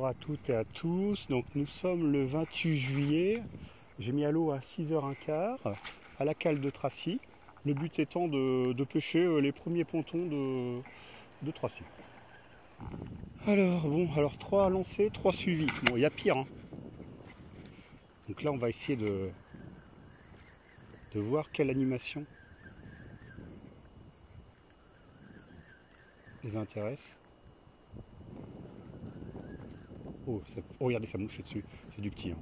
à toutes et à tous. Donc nous sommes le 28 juillet. J'ai mis à l'eau à 6h15 à la cale de Tracy. Le but étant de pêcher les premiers pontons de Tracy. Alors 3 lancés, 3 suivis. Bon, il y a pire. Hein. Donc là on va essayer de voir quelle animation les intéresse. Oh, regardez, ça mouche dessus. C'est du petit. Hein.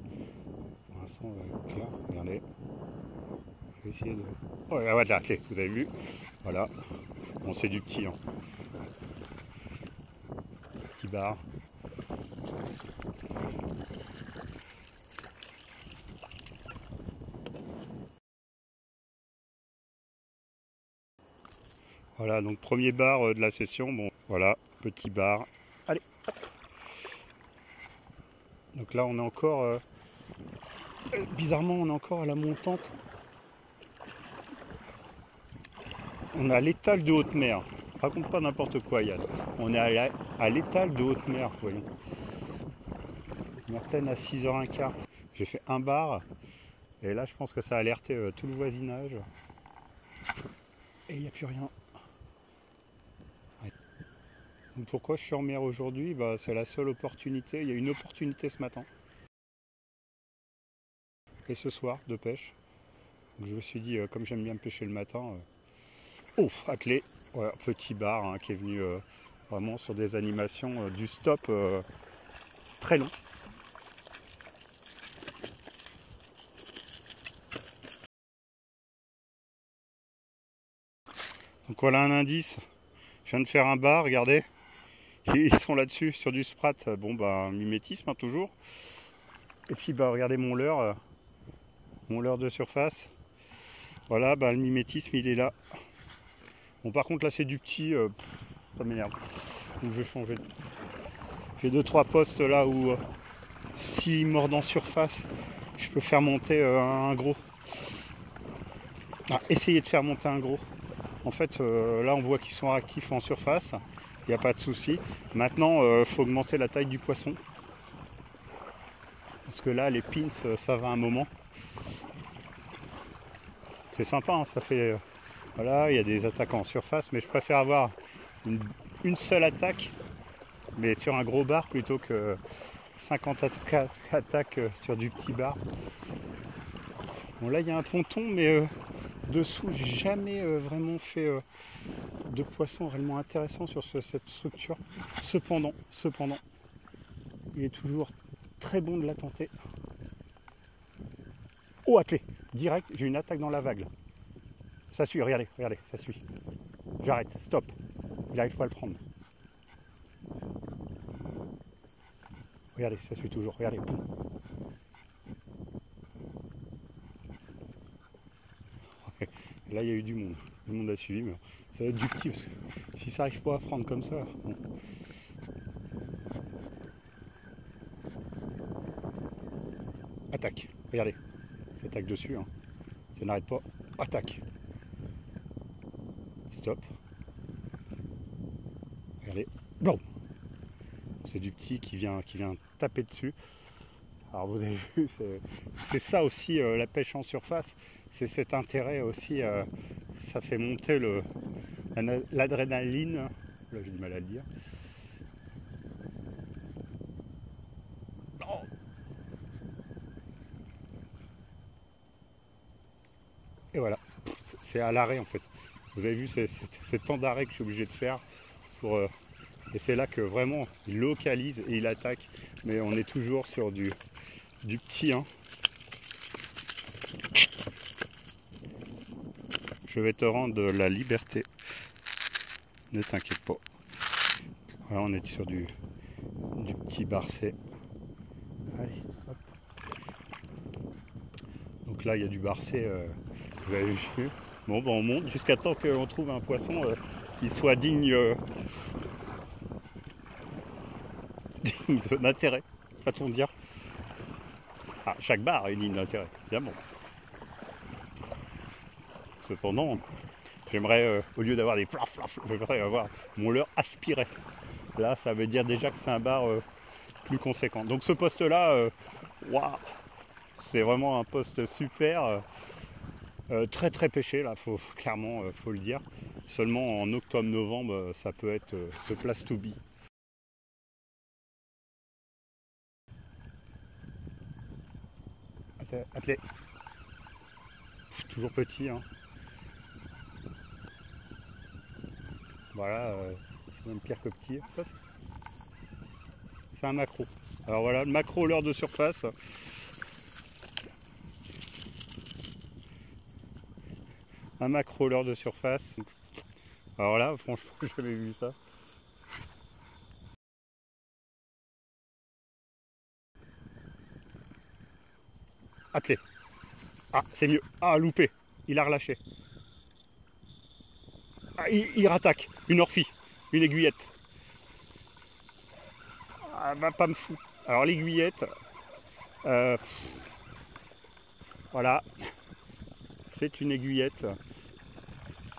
Pour l'instant, clair, regardez. Je vais essayer de... Oh, voilà, ok, vous avez vu. Voilà. Bon, c'est du petit. Hein. Petit bar. Voilà, donc premier bar de la session. Bon, voilà, petit bar. Allez, hop. Donc là, on est encore... bizarrement, on est encore à la montante. On est à l'étal de haute mer. Raconte pas n'importe quoi, Yann. On est à l'étal de haute mer, voyons. On est à peine à 6h15. J'ai fait un bar. Et là, je pense que ça a alerté tout le voisinage. Et il n'y a plus rien. Ouais. Donc pourquoi je suis en mer aujourd'hui? C'est la seule opportunité. Il y a une opportunité ce matin. Et ce soir, de pêche. Donc je me suis dit, comme j'aime bien pêcher le matin... Oh, attelé, voilà, petit bar hein, qui est venu vraiment sur des animations du stop très long. Donc voilà un indice, je viens de faire un bar, regardez, ils sont là-dessus sur du sprat, mimétisme hein, toujours. Et puis regardez mon leurre de surface, voilà, le mimétisme il est là. Bon par contre là c'est du petit, ça m'énerve. Donc je vais changer. J'ai 2-3 postes là où s'ils mordent en surface, je peux faire monter un gros. Essayer de faire monter un gros. En fait là on voit qu'ils sont actifs en surface, il n'y a pas de souci. Maintenant il faut augmenter la taille du poisson. Parce que là les pins ça va un moment. C'est sympa, hein, ça fait... voilà, il y a des attaques en surface, mais je préfère avoir une seule attaque, mais sur un gros bar plutôt que 50 attaques sur du petit bar. Bon là il y a un ponton, mais dessous j'ai jamais vraiment fait de poisson réellement intéressant sur cette structure. Cependant, il est toujours très bon de la tenter. Oh attelé, direct, j'ai une attaque dans la vague. Là. Ça suit, regardez, ça suit. J'arrête, stop. Il n'arrive pas à le prendre. Regardez, ça suit toujours, regardez. Boum. Là, il y a eu du monde. Le monde a suivi, mais ça va être du petit, parce que si ça n'arrive pas à prendre comme ça... Bon. Attaque, regardez. Ça attaque dessus, hein. Ça n'arrête pas. Attaque. Stop. Regardez. Bon. C'est du petit qui vient taper dessus. Alors vous avez vu, c'est ça aussi la pêche en surface. C'est cet intérêt aussi. Ça fait monter l'adrénaline. Là j'ai du mal à le dire. Oh. Et voilà. C'est à l'arrêt en fait. Vous avez vu, c'est tant d'arrêts que je suis obligé de faire pour... et c'est là que vraiment il localise et il attaque. Mais on est toujours sur du petit. Hein. Je vais te rendre la liberté. Ne t'inquiète pas. Voilà, on est sur du petit barcet. Allez, hop. Donc là, il y a du barcet. Vous avez vu. Bon, on monte jusqu'à temps qu'on trouve un poisson qui soit digne d'intérêt, va-t-on dire. Chaque bar a une ligne d'intérêt, évidemment. Cependant, j'aimerais, au lieu d'avoir des flaf, j'aimerais avoir mon leurre aspiré. Là, ça veut dire déjà que c'est un bar plus conséquent. Donc ce poste-là, waouh, c'est vraiment un poste super, très très pêché là, clairement, faut le dire. Seulement en octobre-novembre, ça peut être the place to be. Attelé. Toujours petit, hein. Voilà, c'est même pire que petit. Ça, c'est un maquereau. Alors voilà, le maquereau leurre de surface. Un maquereau leurre de surface. Alors là, franchement, j'avais vu ça. Attelé. Ah, c'est mieux. Ah, loupé. Il a relâché. Ah, il rattaque. Une orphie. Une aiguillette. Ah, va pas me foutre. Alors l'aiguillette. Voilà. C'est une aiguillette.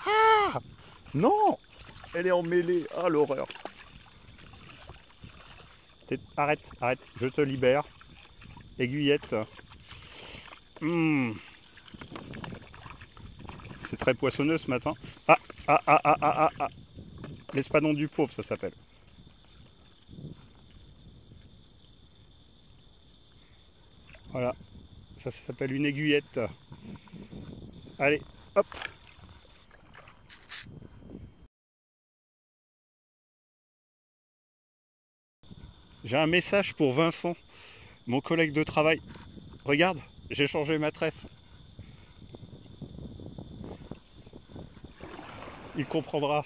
Ah non, elle est emmêlée. Ah, l'horreur. Arrête, arrête. Je te libère. Aiguillette. C'est très poissonneux ce matin. Ah. L'espadon du pauvre, ça s'appelle. Voilà. Ça s'appelle une aiguillette. Allez, hop. J'ai un message pour Vincent, mon collègue de travail. Regarde, j'ai changé ma tresse. Il comprendra.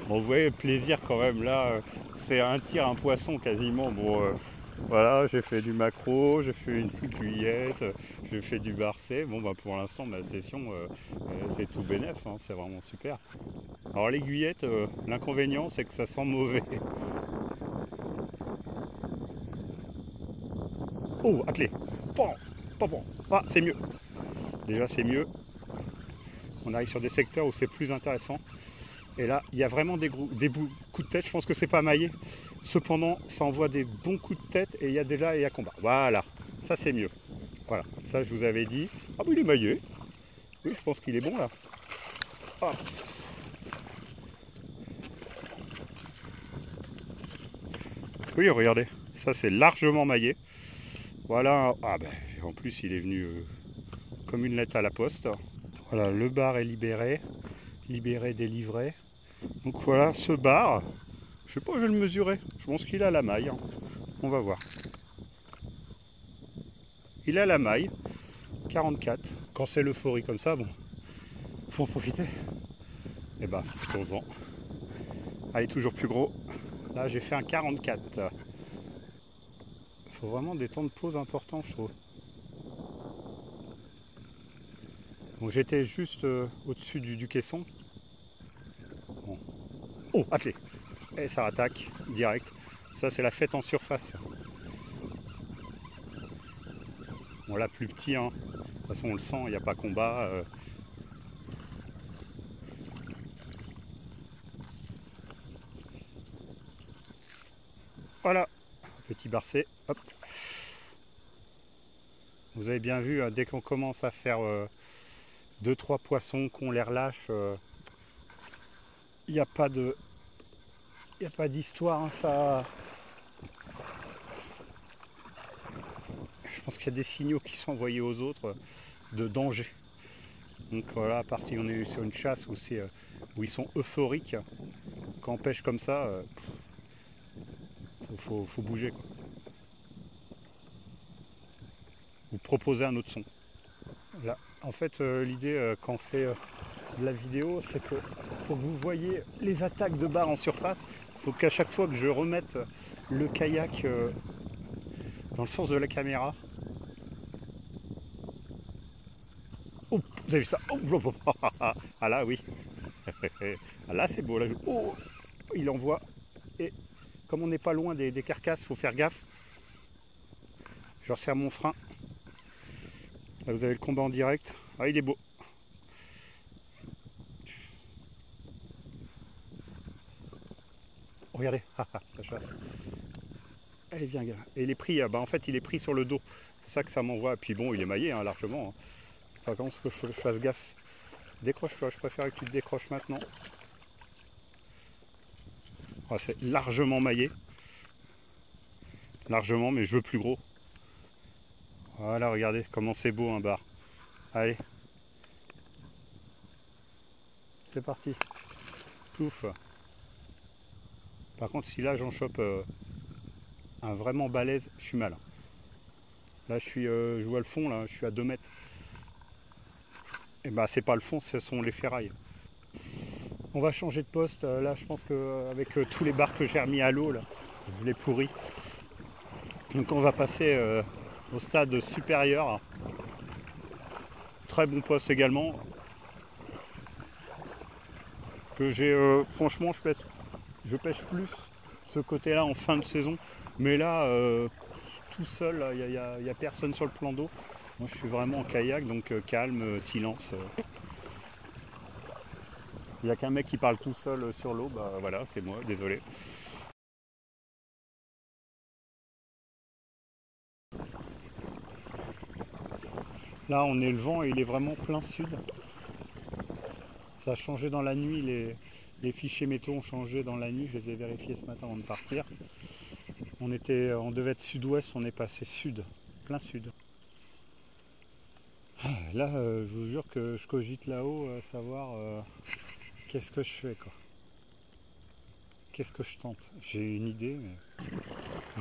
Bon, vous voyez, plaisir quand même. Là, c'est un tir, un poisson quasiment. Bon, voilà, j'ai fait du maquereau, j'ai fait une aiguillette, j'ai fait du barcet. Bon, bah, pour l'instant, ma session, c'est tout bénef, hein, c'est vraiment super. Alors, l'aiguillette, l'inconvénient, c'est que ça sent mauvais. Oh, attelé. Ah, c'est mieux. Déjà, c'est mieux. On arrive sur des secteurs où c'est plus intéressant. Et là, il y a vraiment des coups de tête. Je pense que c'est pas maillé. Cependant, ça envoie des bons coups de tête et il y a déjà et il y a combat. Voilà, ça c'est mieux. Voilà, ça je vous avais dit. Ah oui, il est maillé. Oui, je pense qu'il est bon là. Ah. Oui, regardez, ça c'est largement maillé. Voilà. Ah ben, en plus il est venu comme une lettre à la poste. Voilà, le bar est libéré. Libéré, délivré. Donc voilà, ce bar, je sais pas, je vais le mesurer. Je pense qu'il a la maille. Hein. On va voir. Il a la maille, 44. Quand c'est l'euphorie comme ça, bon, faut en profiter. Et bah, profitons-en. Allez, toujours plus gros. Là, j'ai fait un 44. Il faut vraiment des temps de pause importants, je trouve. Donc j'étais juste au-dessus du caisson. Bon. Oh, attelé. Et ça attaque direct. Ça, c'est la fête en surface. Bon, là, plus petit, hein. De toute façon, on le sent, il n'y a pas combat. Voilà, petit barcet. Hop. Vous avez bien vu, dès qu'on commence à faire 2-3 poissons qu'on les relâche, il n'y a pas de... Il n'y a pas d'histoire, hein, ça... Je pense qu'il y a des signaux qui sont envoyés aux autres de danger. Donc voilà, à part si on est sur une chasse où ils sont euphoriques, quand on pêche comme ça, faut bouger, quoi. Ou proposer un autre son. Là, en fait, l'idée quand on fait de la vidéo, c'est que pour que vous voyez les attaques de bar en surface, il faut qu'à chaque fois que je remette le kayak dans le sens de la caméra. Oh, vous avez vu ça? Oh, ah là, oui. Ah là, c'est beau. Là, oh, il envoie. Et comme on n'est pas loin des carcasses, il faut faire gaffe. Je resserre mon frein. Là, vous avez le combat en direct. Ah, il est beau. regardez, ça chasse. Allez, viens, gars. Et il est pris, en fait, il est pris sur le dos. C'est ça que ça m'envoie. Puis bon, il est maillé, largement. Par contre, il faut que je fasse gaffe. Décroche-toi, je préfère que tu te décroches maintenant. Oh, c'est largement maillé. Largement, mais je veux plus gros. Voilà, regardez comment c'est beau un bar. Allez. C'est parti. Pouf. Par contre, si là j'en chope un vraiment balèze, je suis mal. Là, je vois le fond, là, je suis à 2 mètres. Et bah, c'est pas le fond, ce sont les ferrailles. On va changer de poste. Là, je pense qu'avec tous les bars que j'ai remis à l'eau, là, je les pourris. Donc, on va passer au stade supérieur. Très bon poste également. Que j'ai, franchement, je pêche plus ce côté-là en fin de saison. Mais là, tout seul, il n'y a personne sur le plan d'eau. Moi, je suis vraiment en kayak, donc calme, silence. Il n'y a qu'un mec qui parle tout seul sur l'eau, bah voilà, c'est moi, désolé. Là, on est le vent et il est vraiment plein sud. Ça a changé dans la nuit, les fichiers météo ont changé dans la nuit, je les ai vérifiés ce matin avant de partir. On devait être sud-ouest, on est passé sud, plein sud. Là, je vous jure que je cogite là-haut, savoir qu'est-ce que je fais, quoi. Qu'est-ce que je tente? J'ai une idée, mais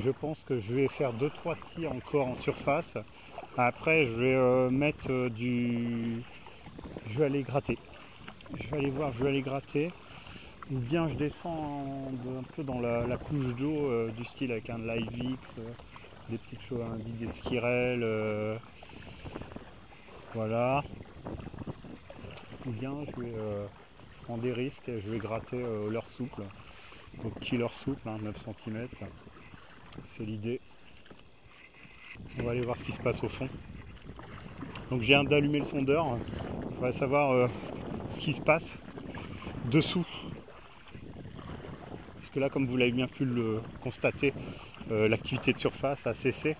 je pense que je vais faire 2-3 tirs encore en surface. Après, je vais mettre je vais aller gratter. Je vais aller voir, je vais aller gratter. Ou bien je descends un peu dans la couche d'eau du style avec un live X, des petites choses, des skirelles, voilà. Ou bien je vais prendre des risques et je vais gratter au leurre souple, au petit leurre souple, 9 cm. C'est l'idée. On va aller voir ce qui se passe au fond. Donc j'ai hâte d'allumer le sondeur. Je voudrais savoir ce qui se passe dessous. Parce que là, comme vous l'avez bien pu le constater, l'activité de surface a cessé.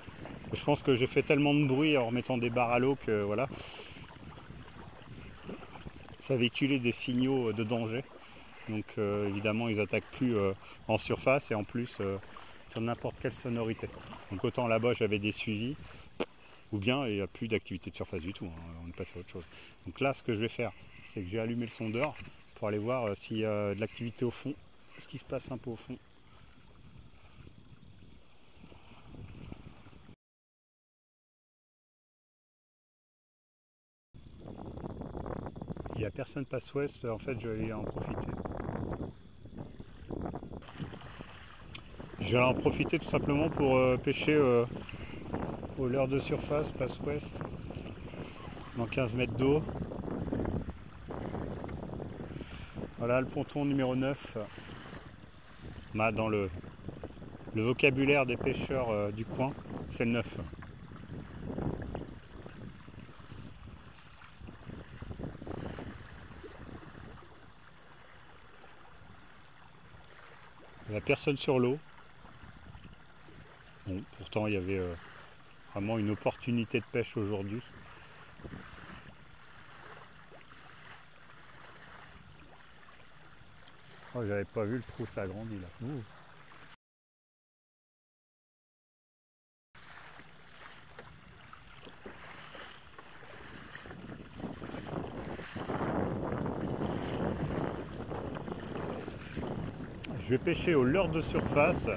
Je pense que j'ai fait tellement de bruit en remettant des barres à l'eau que voilà, ça véhiculait des signaux de danger. Donc évidemment, ils attaquent plus en surface et en plus sur n'importe quelle sonorité. Donc autant là-bas, j'avais des suivis, ou bien il n'y a plus d'activité de surface du tout. On est passé à autre chose. Donc là, ce que je vais faire, c'est que j'ai allumé le sondeur pour aller voir s'il y a de l'activité au fond, ce qui se passe un peu au fond. Il n'y a personne passe ouest, en fait je vais en profiter. Je vais en profiter tout simplement pour pêcher au leurre de surface, passe ouest, dans 15 mètres d'eau. Voilà le ponton numéro 9. Dans le vocabulaire des pêcheurs du coin, c'est le 9. Il n'y a personne sur l'eau. Bon, pourtant il y avait vraiment une opportunité de pêche aujourd'hui. Oh, j'avais pas vu le trou s'agrandir là. Ouh. Je vais pêcher au leurre de surface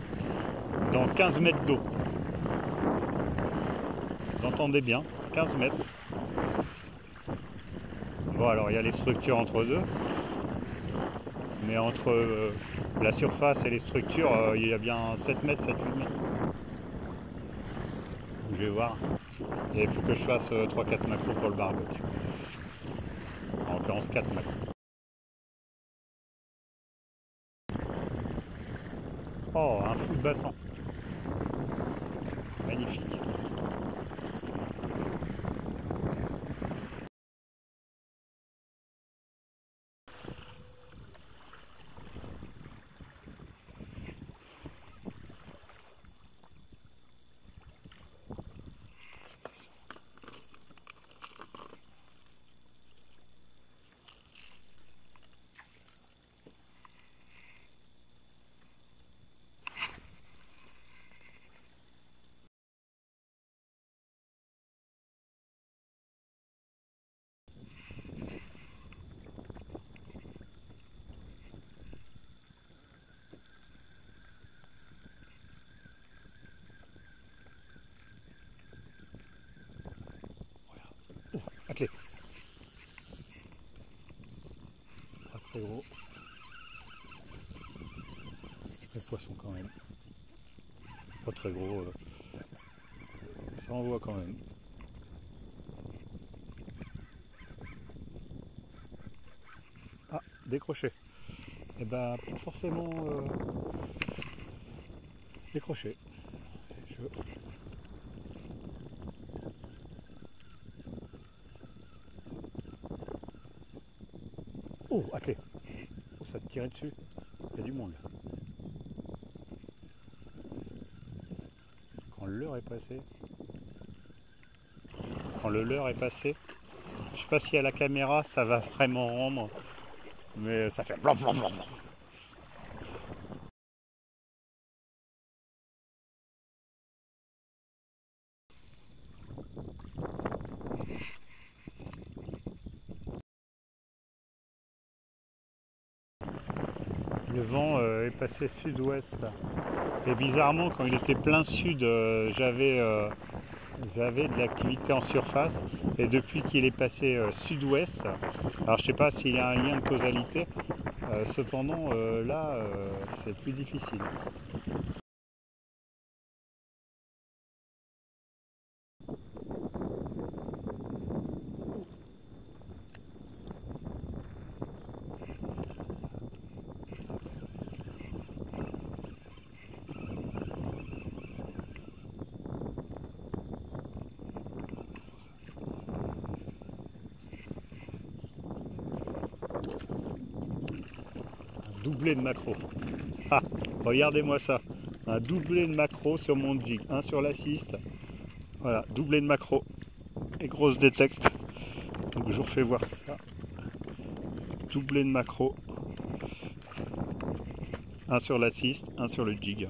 dans 15 mètres d'eau. Vous entendez bien, 15 mètres. Bon, alors il y a les structures entre deux. Mais entre la surface et les structures, il y a bien 7 mètres, 7-8 mètres. Donc, je vais voir. Et il faut que je fasse 3-4 macros pour le barbecue. En l'occurrence 4 macros. Oh, un fou de bassin. Magnifique. Attelé. Pas très gros. Le poisson quand même. Pas très gros. Ça en voit quand même. Ah, décroché. Et ben pas forcément décroché. Oh, attelé. Oh, ça te tirait dessus. Il y a du monde là. Quand l'heure est passée. Quand le leurre est passé. Je sais pas si à la caméra ça va vraiment rendre. Mais ça fait blanc, blanc, blanc, blanc. Le vent est passé sud-ouest. Et bizarrement, quand il était plein sud, j'avais de l'activité en surface. Et depuis qu'il est passé sud-ouest, alors je sais pas s'il y a un lien de causalité, cependant là c'est plus difficile. Doublé de maquereau. Ah, regardez-moi ça. Un doublé de maquereau sur mon jig. Un sur l'assist. Voilà, doublé de maquereau. Et grosse détecte. Donc je vous refais voir ça. Doublé de maquereau. Un sur l'assist, un sur le jig.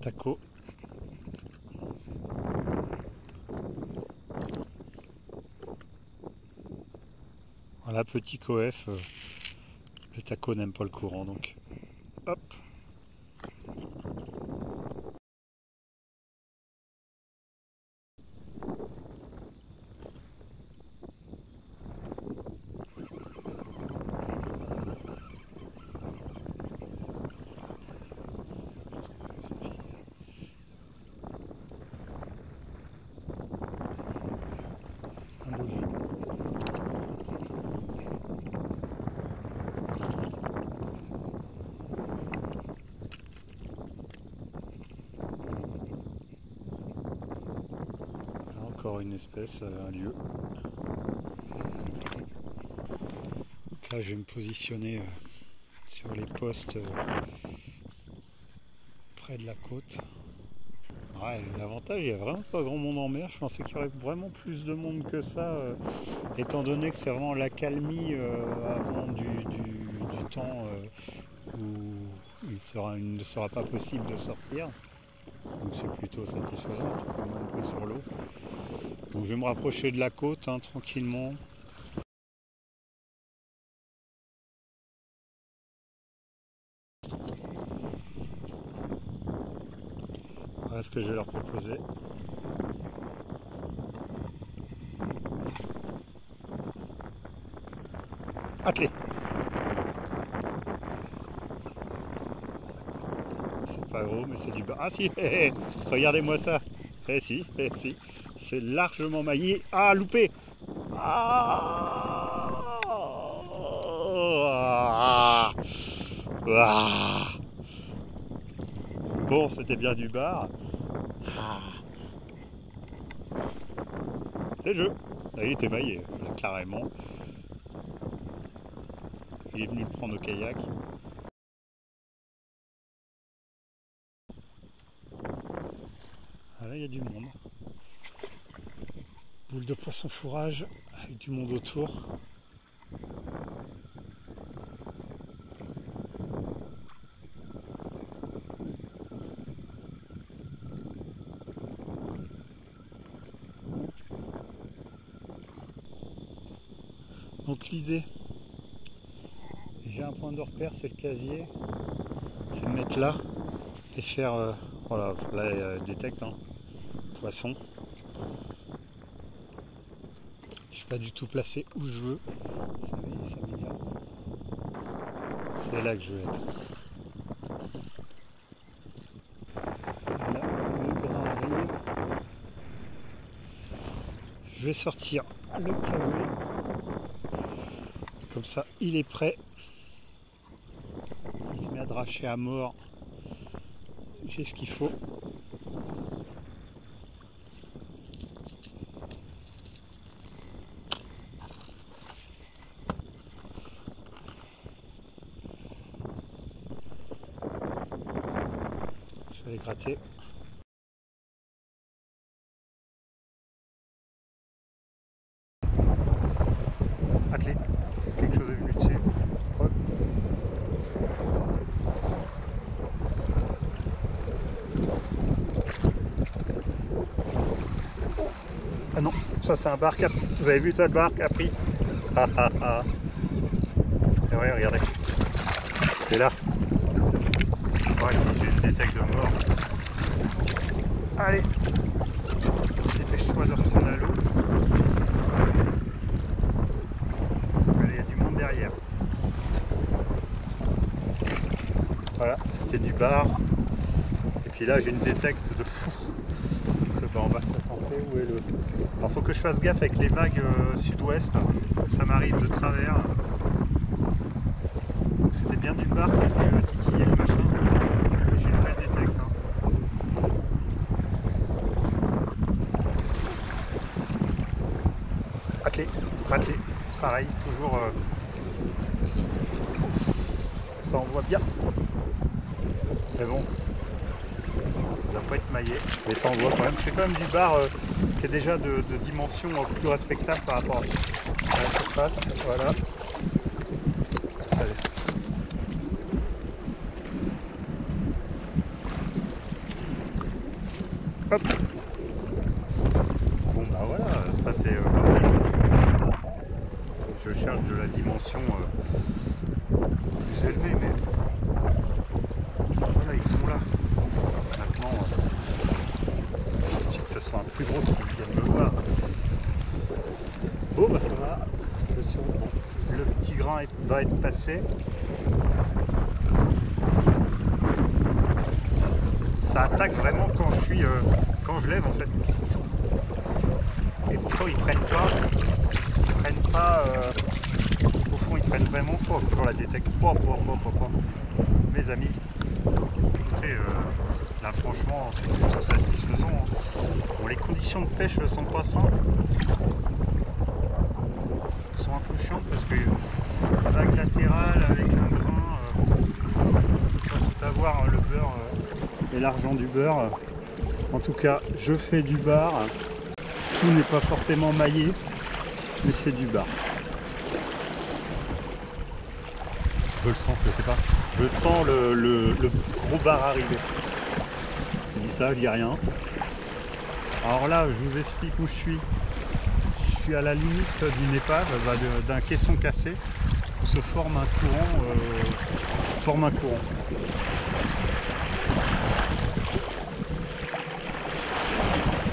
Taco. Voilà, petit coef. Le taco n'aime pas le courant, donc hop. Un boulier. Encore une espèce, un lieu. Donc là, je vais me positionner sur les postes près de la côte. Ouais, l'avantage, il n'y a vraiment pas grand monde en mer. Je pensais qu'il y aurait vraiment plus de monde que ça, étant donné que c'est vraiment l'accalmie avant du temps où il ne sera pas possible de sortir. Donc c'est plutôt satisfaisant, c'est comme monter sur l'eau. Donc je vais me rapprocher de la côte tranquillement. Voilà ce que je vais leur proposer. Attelé. C'est pas gros mais c'est du bas. Ah si, regardez-moi ça. Si. C'est largement maillé. Ah, loupé. Ah. Bon, c'était bien du bar. C'est le jeu. Là, il était maillé, là, carrément. Il est venu le prendre au kayak. Ah, là, il y a du monde. Boule de poisson fourrage avec du monde autour. Donc l'idée, j'ai un point de repère, c'est le casier, c'est de mettre là et faire, voilà, là il détecte, hein, poisson. Je suis pas du tout placé où je veux, ça m'énerve. C'est là que je veux être. Là, le grain arrive. Je vais sortir le caouet. Comme ça, il est prêt. Il se met à dracher à mort. J'ai ce qu'il faut. Je vais les gratter. Attelé, c'est quelque chose de venu dessus. Hop. Ah non, ça c'est un bar qui a... Vous avez vu ça, le bar qui a pris? Ah ah ah. Et ouais, regardez. C'est là. Ouais, j'ai une détecte de mort. Allez, dépêche-toi de retourner à l'eau. Il y a du monde derrière. Voilà, c'était du bar. Et puis là, j'ai une détecte de fou. On va se tenter. Où est le... Alors, faut que je fasse gaffe avec les vagues sud-ouest. Ça m'arrive de travers. Donc, c'était bien d'une barre qui titillait le machin. J'ai une belle détecte. Hein. Attelé, attelé. Pareil, toujours. Ça envoie bien. Mais bon. Ça doit pas être maillé, mais ça envoie quand même. C'est quand même du bar qui est déjà de dimension plus respectable par rapport à la surface. Voilà. Ça hop. Bon bah voilà, ça c'est je cherche de la dimension plus élevée, mais voilà, ils sont là. Maintenant, il faut que ce soit un plus gros qui vienne me voir. Bon bah ça va, le petit grain va être passé. Ça attaque vraiment quand je suis quand je lève en fait. Et pourtant ils prennent pas au fond ils prennent vraiment pas pour la détecte. Mes amis, écoutez, là franchement c'est plutôt satisfaisant. Hein. Bon, les conditions de pêche sont pas simples. Elles sont un peu chiantes parce que la vague latérale avec un grain, on peut tout avoir, hein, le beurre et l'argent du beurre. En tout cas, je fais du bar. Tout n'est pas forcément maillé, mais c'est du bar. Je le sens, je sais pas. Je sens le gros bar arriver. Je dis ça, je dis rien. Alors là, je vous explique où je suis. Je suis à la limite d'une épave, d'un caisson cassé, où se forme un courant.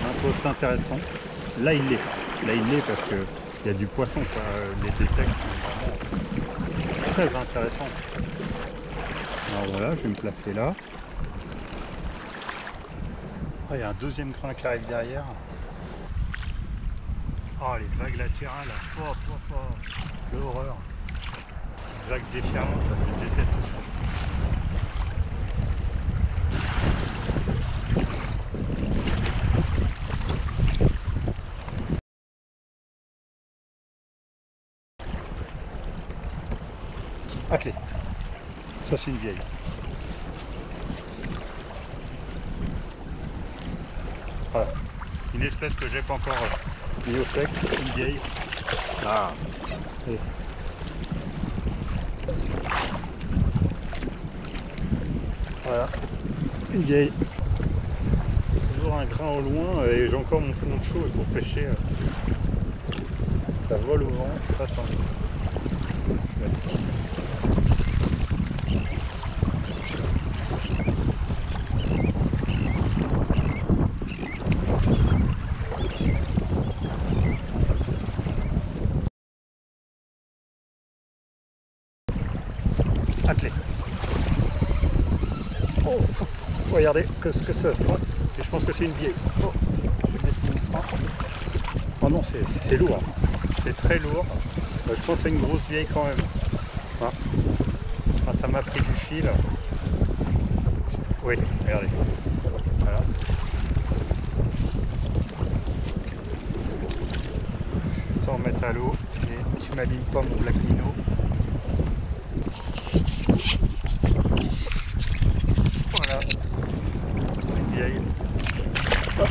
Un poste intéressant. Là il l'est. Là il l'est parce qu'il y a du poisson, quoi. Les détectes sont vraiment très intéressants. Alors voilà, je vais me placer là. Ah, il y a un deuxième grain qui arrive derrière. Oh, les vagues latérales, l'horreur. Les vagues déferlantes, je déteste ça. Attelé. Ça c'est une vieille. Voilà. Une espèce que j'ai pas encore mis au sec, une vieille. Ah. Allez. Voilà. Une vieille. Toujours un grain au loin et j'ai encore mon poncho pour pêcher. Ça vole au vent, c'est pas simple. Attelé. Oh, regardez ce que c'est. Oh, et je pense que c'est une vieille. Oh, je vais mettre mon frein. Oh non, c'est lourd. C'est très lourd. Je pense que c'est une grosse vieille quand même. Hein. Ah, ça m'a pris du fil. Oui, regardez. Voilà. Je t'en remettre à l'eau et tu m'abîmes pas mon black minnow. Voilà. Une vieille. Hop.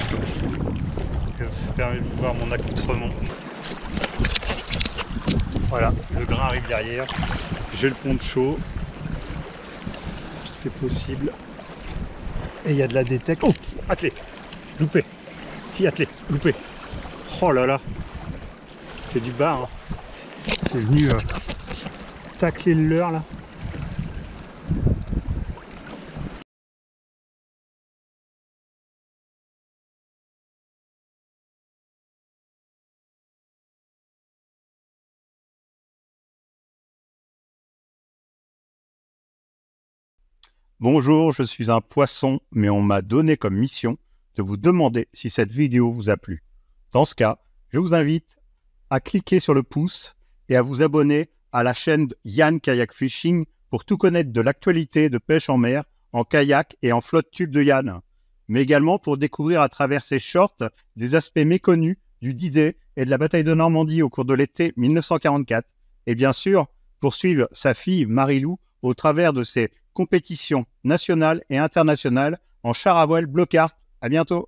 Ça permet de voir mon accoutrement. Voilà, le grain arrive derrière. J'ai le poncho. Tout est possible. Et il y a de la détecte. Oh, attelé. Loupé. Si, attelé. Loupé. Oh là là. C'est du bar. Hein. C'est venu tacler le leurre là. Bonjour, je suis un poisson, mais on m'a donné comme mission de vous demander si cette vidéo vous a plu. Dans ce cas, je vous invite à cliquer sur le pouce et à vous abonner à la chaîne Yann Kayak Fishing pour tout connaître de l'actualité de pêche en mer, en kayak et en flotte tube de Yann, mais également pour découvrir à travers ses shorts des aspects méconnus du D-Day et de la bataille de Normandie au cours de l'été 1944, et bien sûr pour suivre sa fille Marie-Lou au travers de ses compétitions nationales et internationales en char à voile Blocart. À bientôt.